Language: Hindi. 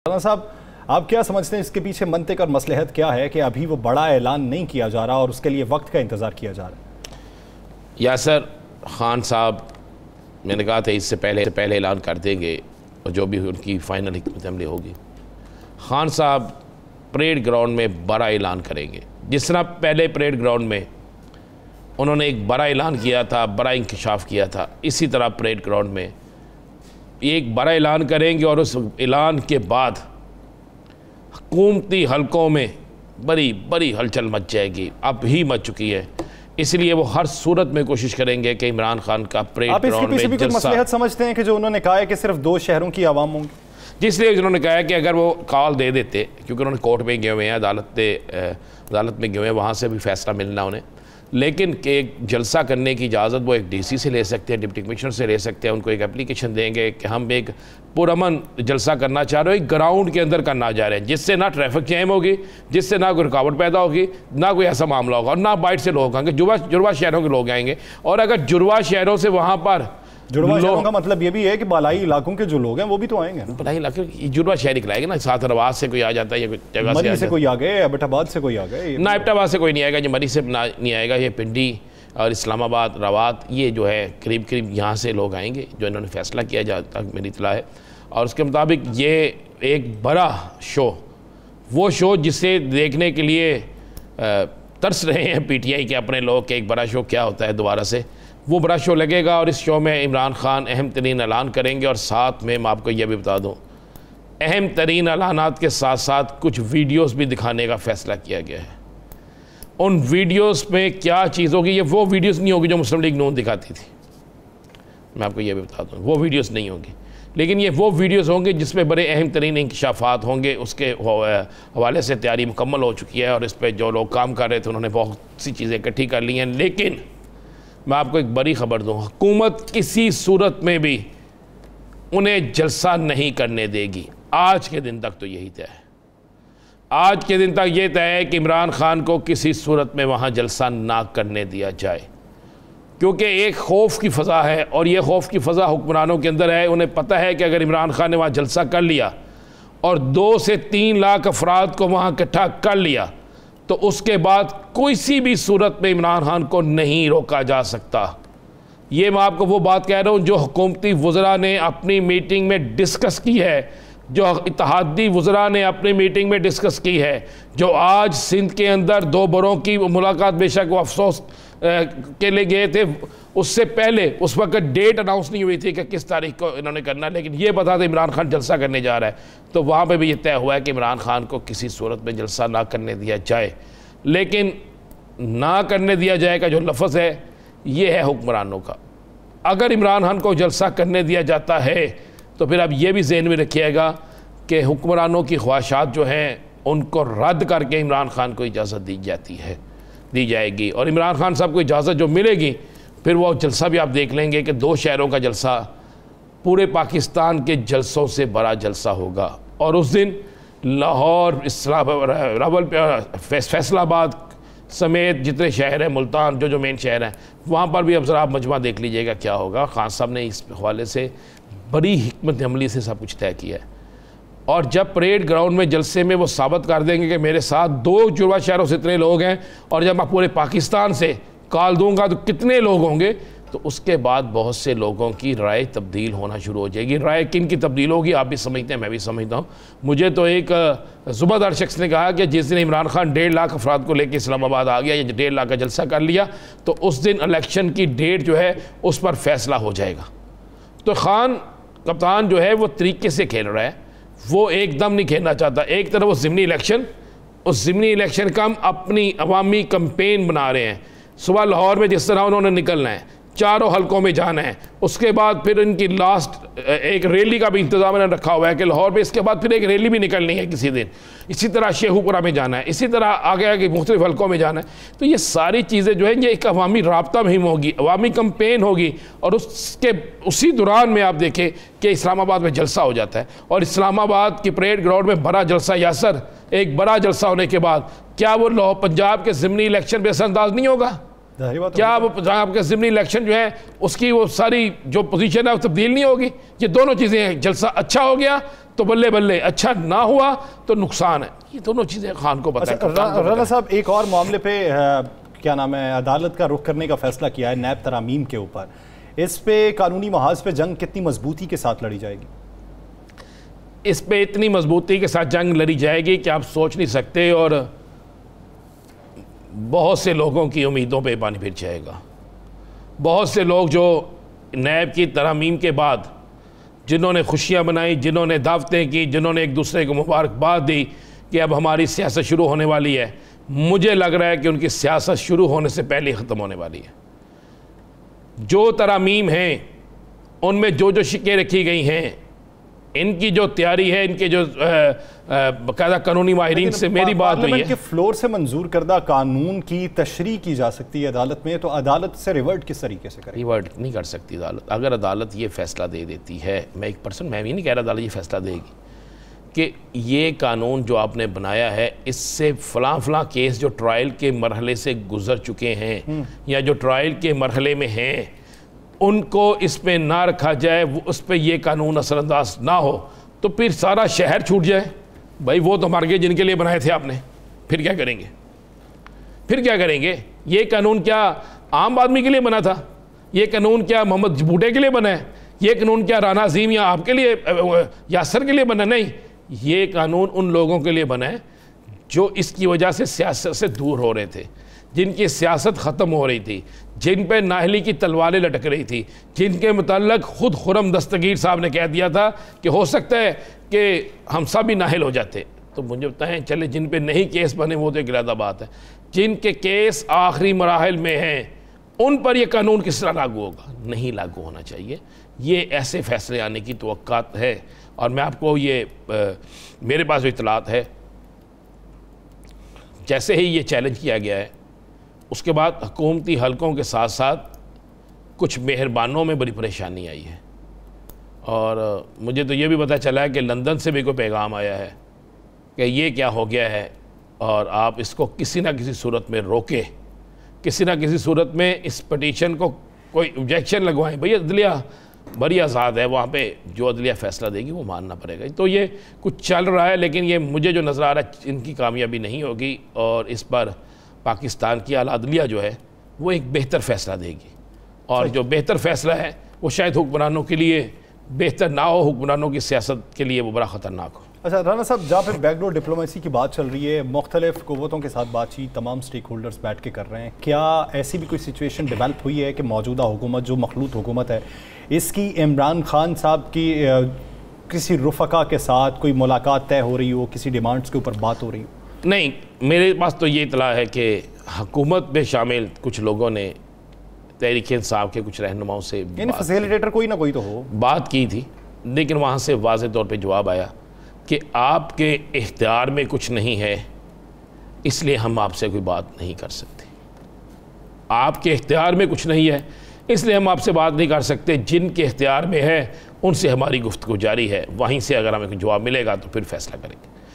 राना साहब, आप क्या समझते हैं इसके पीछे मंतिक और मसलहत क्या है कि अभी वो बड़ा ऐलान नहीं किया जा रहा और उसके लिए वक्त का इंतज़ार किया जा रहा है? यासर खान साहब, मैंने कहा था इससे पहले ऐलान कर देंगे और जो भी उनकी फ़ाइनल हिकमत अमली होगी। खान साहब परेड ग्राउंड में बड़ा ऐलान करेंगे। जिस तरह पहले परेड ग्राउंड में उन्होंने एक बड़ा ऐलान किया था, बड़ा इंकशाफ किया था, इसी तरह परेड ग्राउंड में एक बड़ा ऐलान करेंगे और उस ऐलान के बाद हुकूमती हलकों में बड़ी बड़ी हलचल मच जाएगी। अब ही मच चुकी है, इसलिए वो हर सूरत में कोशिश करेंगे कि इमरान खान का परेड ग्राउंड में जलसा। मसलहत समझते हैं कि जो उन्होंने कहा है कि सिर्फ 2 शहरों की आवाम होंगी, जिसलिए उन्होंने कहा है कि अगर वो कॉल दे देते, क्योंकि उन्होंने कोर्ट में गए हुए हैं, अदालत में गए हुए हैं, वहाँ से भी फैसला मिलना उन्हें, लेकिन कि एक जलसा करने की इजाज़त वो एक डीसी से ले सकते हैं, डिप्टी कमिश्नर से ले सकते हैं। उनको एक एप्लीकेशन देंगे कि हम एक पुरअमन जलसा करना चाह रहे हो, एक ग्राउंड के अंदर करना चाह रहे हैं, जिससे ना ट्रैफिक जैम होगी, जिससे ना कोई रुकावट पैदा होगी, ना कोई ऐसा मामला होगा और ना बाइट से लोग आएंगे। जुड़वा शहरों के लोग आएंगे और अगर जुड़वा शहरों से वहाँ पर जुड़वा शहरों का मतलब ये भी है कि बालाई इलाकों के जो लोग हैं वो भी तो आएंगे। बालाई इलाके जुड़वा शहर निकलाएंगे ना, साथ रवाज से कोई आ जाता है, ये जगह मरी से कोई आ गए, एबटाबाद से कोई आ गए, ना एबटाबाद से कोई नहीं आएगा, जो मरी से नहीं आएगा, ये पिंडी और इस्लामाबाद, रवात, ये जो है करीब करीब यहाँ से लोग आएंगे, जो इन्होंने फैसला किया जहाँ तक मेरी इत्तला है। और उसके मुताबिक ये एक बड़ा शो, वो शो जिसे देखने के लिए तरस रहे हैं PTI के अपने लोग कि एक बड़ा शो क्या होता है दोबारा से, वो बड़ा शो लगेगा। और इस शो में इमरान खान अहम तरीन ऐलान करेंगे और साथ में मैं आपको यह भी बता दूँ, अहम तरीन ऐलानात के साथ साथ कुछ वीडियोस भी दिखाने का फ़ैसला किया गया है। उन वीडियोस में क्या चीज़ होगी, ये वो वीडियोस नहीं होगी जो मुस्लिम लीग नून दिखाती थी, मैं आपको ये भी बता दूँ, वो वीडियोस नहीं होंगी, लेकिन ये वो वीडियोस होंगे जिसमें बड़े अहम तरीन इंकशाफात होंगे। उसके हवाले से तैयारी मुकम्मल हो चुकी है और इस पर जो लोग काम कर रहे थे उन्होंने बहुत सी चीज़ें इकट्ठी कर ली हैं। लेकिन मैं आपको एक बड़ी ख़बर दूँ, हुकूमत किसी सूरत में भी उन्हें जलसा नहीं करने देगी। आज के दिन तक तो यही तय है, आज के दिन तक ये तय है कि इमरान खान को किसी सूरत में वहाँ जलसा ना करने दिया जाए, क्योंकि एक खौफ की फ़ज़ा है और ये खौफ की फ़ज़ा हुक्मरानों के अंदर है। उन्हें पता है कि अगर इमरान खान ने वहाँ जलसा कर लिया और 2 से 3 लाख अफराद को वहाँ इकट्ठा कर लिया तो उसके बाद किसी भी सूरत में इमरान खान को नहीं रोका जा सकता। ये मैं आपको वो बात कह रहा हूँ जो हुकूमती वज़रा ने अपनी मीटिंग में डिस्कस की है, जो इत्तेहादी वज़रा ने अपनी मीटिंग में डिस्कस की है, जो आज सिंध के अंदर 2 बरों की मुलाकात, बेशक वो अफसोस के लिए गए थे, उससे पहले उस वक्त डेट अनाउंस नहीं हुई थी कि किस तारीख को इन्होंने करना, लेकिन ये बता दें इमरान खान जलसा करने जा रहा है, तो वहाँ पे भी ये तय हुआ है कि इमरान खान को किसी सूरत में जलसा ना करने दिया जाए। लेकिन ना करने दिया जाएगा जो लफ्ज़ है ये है हुक्मरानों का। अगर इमरान खान को जलसा करने दिया जाता है तो फिर अब ये भी ज़हन में रखिएगा कि हुक्मरानों की ख्वाहिशात जो हैं उनको रद्द करके इमरान खान को इजाज़त दी जाएगी और इमरान खान साहब को इजाज़त जो मिलेगी फिर वो जलसा भी आप देख लेंगे कि 2 शहरों का जलसा पूरे पाकिस्तान के जलसों से बड़ा जलसा होगा। और उस दिन लाहौर, फैसलाबाद समेत जितने शहर हैं, मुल्तान जो मेन शहर हैं, वहाँ पर भी अब ज़रा आप मजमा देख लीजिएगा क्या होगा। खान साहब ने इस हवाले से बड़ी हिकमत अमली से सब कुछ तय किया है और जब परेड ग्राउंड में जलसे में वो साबित कर देंगे कि मेरे साथ 2 जुड़वा शहरों से इतने लोग हैं और जब मैं पूरे पाकिस्तान से कॉल दूंगा तो कितने लोग होंगे, तो उसके बाद बहुत से लोगों की राय तब्दील होना शुरू हो जाएगी। राय किन की तब्दील होगी आप भी समझते हैं, मैं भी समझता हूँ। मुझे तो एक ज़ुबादार शख्स ने कहा कि जिस दिन इमरान खान 1.5 लाख अफराद को लेकर इस्लामाबाद आ गया या 1.5 लाख का जलसा कर लिया तो उस दिन इलेक्शन की डेट जो है उस पर फैसला हो जाएगा। तो खान कप्तान जो है वो तरीके से खेल रहा है, वो एकदम नहीं खेलना चाहता। एक तरफ वो ज़िमनी इलेक्शन, उस ज़िमनी इलेक्शन का हम अपनी अवामी कैंपेन बना रहे हैं। सुबह लाहौर में जिस तरह उन्होंने निकलना है, 4 हलकों में जाना है, उसके बाद फिर इनकी लास्ट एक रैली का भी इंतजाम इन्होंने रखा हुआ है कि लाहौर में इसके बाद फिर एक रैली भी निकलनी है किसी दिन, इसी तरह शेखुपुरा में जाना है, इसी तरह आगे आगे मुख्तलिफ हलकों में जाना है। तो ये सारी चीज़ें जो है ये एक अवामी राब्ता मुहिम होगी, अवामी कैंपेन होगी और उसी दौरान में आप देखें कि इस्लामाबाद में जलसा हो जाता है और इस्लामाबाद की परेड ग्राउंड में बड़ा जलसा। यासर, एक बड़ा जलसा होने के बाद क्या वो लाहौर पंजाब के ज़िमनी इलेक्शन पे असरअंदाज नहीं होगा? क्या वो आपके ज़िमनी इलेक्शन जो है उसकी वो सारी जो पोजीशन है वो तब्दील नहीं होगी? ये दोनों चीज़ें हैं। जलसा अच्छा हो गया तो बल्ले बल्ले, अच्छा ना हुआ तो नुकसान है। ये दोनों चीज़ें खान को पता है। राना साहब, एक और मामले पे क्या नाम है, अदालत का रुख करने का फैसला किया है नैब तरामीम के ऊपर। इस पे कानूनी महाज पे जंग कितनी मजबूती के साथ लड़ी जाएगी? इस पे इतनी मजबूती के साथ जंग लड़ी जाएगी कि आप सोच नहीं सकते, और बहुत से लोगों की उम्मीदों पे पानी फिर जाएगा। बहुत से लोग जो नैब की तरामीम के बाद जिन्होंने खुशियां मनाई, जिन्होंने दावतें की, जिन्होंने एक दूसरे को मुबारकबाद दी कि अब हमारी सियासत शुरू होने वाली है, मुझे लग रहा है कि उनकी सियासत शुरू होने से पहले ख़त्म होने वाली है। जो तरामीम हैं उनमें जो जो शिक्के रखी गई हैं, इनकी जो तैयारी है, इनके जो बाकायदा कानूनी माहिरीन से मेरी बात हुई है कि फ्लोर से मंजूर करदा कानून की तशरीह की जा सकती है अदालत में, तो अदालत से रिवर्ट किस तरीके से करेगी? रिवर्ट नहीं कर सकती अदालत। अगर अदालत ये फैसला दे देती है, मैं भी नहीं कह रहा अदालत ये फैसला देगी कि ये कानून जो आपने बनाया है इससे फ़लाँ केस जो ट्रायल के मरहले से गुजर चुके हैं या जो ट्रायल के मरहले में हैं, उनको इस पे ना रखा जाए, उस पे ये कानून असरअंदाज ना हो, तो फिर सारा शहर छूट जाए। भाई वो तो मर गए जिनके लिए बनाए थे आपने, फिर क्या करेंगे? फिर क्या करेंगे? ये कानून क्या आम आदमी के लिए बना था? ये कानून क्या मोहम्मद बूटे के लिए बना है? ये कानून क्या राना अजीम या आपके लिए, यासर के लिए बना? नहीं, ये कानून उन लोगों के लिए बना है जो इसकी वजह से सियासत से दूर हो रहे थे, जिनकी सियासत ख़त्म हो रही थी, जिन पे नाहली की तलवारें लटक रही थी, जिनके मुताल्लिक़ खुद खुर्रम दस्तगीर साहब ने कह दिया था कि हो सकता है कि हम सब ही नाहिल हो जाते। तो मुझे बताएं, चले जिन पे नहीं केस बने वो तो एक अलग बात है, जिनके केस आखिरी मराहिल में हैं उन पर यह कानून किस तरह लागू होगा? नहीं लागू होना चाहिए। ये ऐसे फैसले आने की तवक्कात है। और मैं आपको ये मेरे पास जो इतलात है, जैसे ही ये चैलेंज किया गया है उसके बाद हुकूमती हलकों के साथ साथ कुछ मेहरबानों में बड़ी परेशानी आई है। और मुझे तो ये भी पता चला है कि लंदन से भी कोई पैगाम आया है कि ये क्या हो गया है और आप इसको किसी ना किसी सूरत में रोकें, किसी ना किसी सूरत में इस पटिशन को कोई ऑब्जेक्शन लगवाएं। भैया अदलिया बड़ी आज़ाद है, वहाँ पे जो अदलिया फ़ैसला देगी वो मानना पड़ेगा। तो ये कुछ चल रहा है, लेकिन ये मुझे जो नज़र आ रहा है इनकी कामयाबी नहीं होगी, और इस पर पाकिस्तान की आला अदलिया जो है वो एक बेहतर फ़ैसला देगी, और जो बेहतर फ़ैसला है वो शायद हुक्मरानों के लिए बेहतर ना हो, हुक्मरानों की सियासत के लिए वो बड़ा ख़तरनाक हो। अच्छा राना साहब, जहाँ पे बैकडोर डिप्लोमेसी की बात चल रही है, मुख्तलिफ क़ुव्वतों के साथ बातचीत तमाम स्टेक होल्डर्स बैठ के कर रहे हैं, क्या ऐसी भी कोई सिचुएशन डेवलप हुई है कि मौजूदा हुकूमत जो मखलूत हुकूमत है इसकी इमरान खान साहब की किसी रुफ़का के साथ कोई मुलाकात तय हो रही हो, किसी डिमांड्स के ऊपर बात हो रही हो? नहीं, मेरे पास तो ये इतला है कि हुकूमत में शामिल कुछ लोगों ने तहरीक इंसाफ के कुछ रहनुमाओं से फैसिलिटेटर कोई ना कोई तो हो बात की थी, लेकिन वहाँ से वाज़े तौर पे जवाब आया कि आपके इख्तियार में कुछ नहीं है, इसलिए हम आपसे कोई बात नहीं कर सकते। आपके इख्तियार में कुछ नहीं है इसलिए हम आपसे बात नहीं कर सकते। जिनके इख्तियार में है उनसे हमारी गुफ्तगू जारी है, वहीं से अगर हमें कोई जवाब मिलेगा तो फिर फैसला करेंगे।